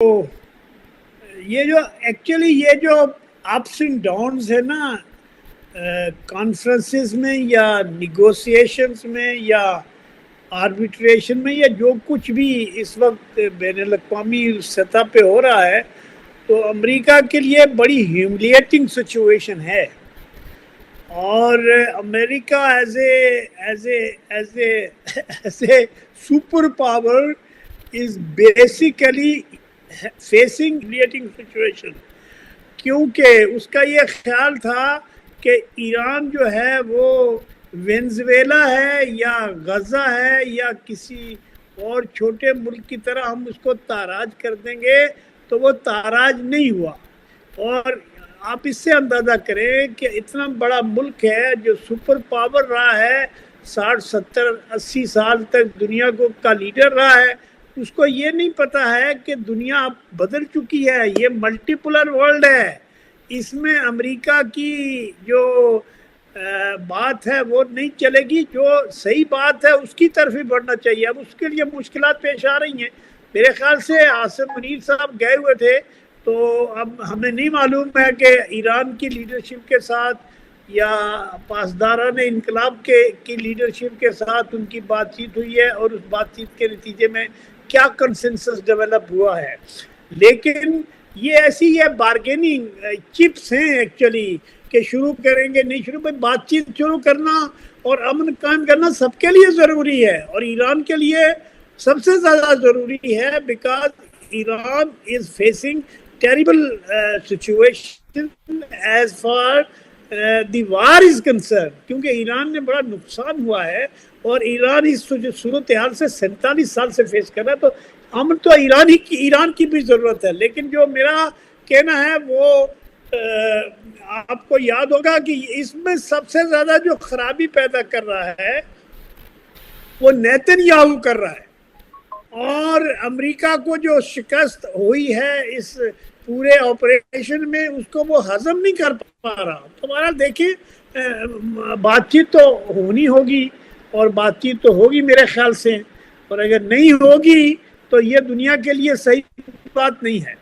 तो ये जो अप्स एंड डाउन्स है ना, कॉन्फ्रेंसेस में या निगोशिएशंस में या आर्बिट्रेशन में या जो कुछ भी इस वक्त बैनुल अक़वामी सतह पे हो रहा है, तो अमेरिका के लिए बड़ी ह्यूमिलिएटिंग सिचुएशन है। और America as a super power is basically facing humiliating situation, क्योंकि उसका ये ख्याल था कि ईरान जो है वो वेनेजुएला है या गजा है या किसी और छोटे मुल्क की तरह हम उसको ताराज कर देंगे, तो वो ताराज नहीं हुआ। और आप इससे अंदाज़ा करें कि इतना बड़ा मुल्क है जो सुपर पावर रहा है, 60 70 80 साल तक दुनिया का लीडर रहा है, उसको ये नहीं पता है कि दुनिया अब बदल चुकी है, ये मल्टीपोलर वर्ल्ड है। इसमें अमेरिका की जो बात है वो नहीं चलेगी, जो सही बात है उसकी तरफ ही बढ़ना चाहिए। अब उसके लिए मुश्किलात पेश आ रही हैं। मेरे ख्याल से आसिम मुनीर साहब गए हुए थे, तो अब हमें नहीं मालूम है कि ईरान की लीडरशिप के साथ या पासदारान इनकलाब की लीडरशिप के साथ उनकी बातचीत हुई है और उस बातचीत के नतीजे में क्या कंसेंसस डेवलप हुआ है। लेकिन ये ऐसी ये बार्गेनिंग चिप्स हैं एक्चुअली, कि शुरू करेंगे नहीं शुरू में बातचीत शुरू करना और अमन कायम करना सबके लिए ज़रूरी है, और ईरान के लिए सबसे ज़्यादा ज़रूरी है, because Iran is facing terrible situation as far the war is concern, क्योंकि ईरान ने बड़ा नुकसान हुआ है और ईरान इस सूरत हाल से 47 साल से फेस कर रहा है। तो अमन तो ईरान की भी ज़रूरत है। लेकिन जो मेरा कहना है वो आपको याद होगा कि इसमें सबसे ज़्यादा जो खराबी पैदा कर रहा है वो नेतन्याहू कर रहा है, और अमेरिका को जो शिकस्त हुई है इस पूरे ऑपरेशन में उसको वो हजम नहीं कर पा रहा। तो हमारा देखिए, बातचीत तो होनी होगी और बातचीत तो होगी मेरे ख्याल से, और अगर नहीं होगी तो ये दुनिया के लिए सही बात नहीं है।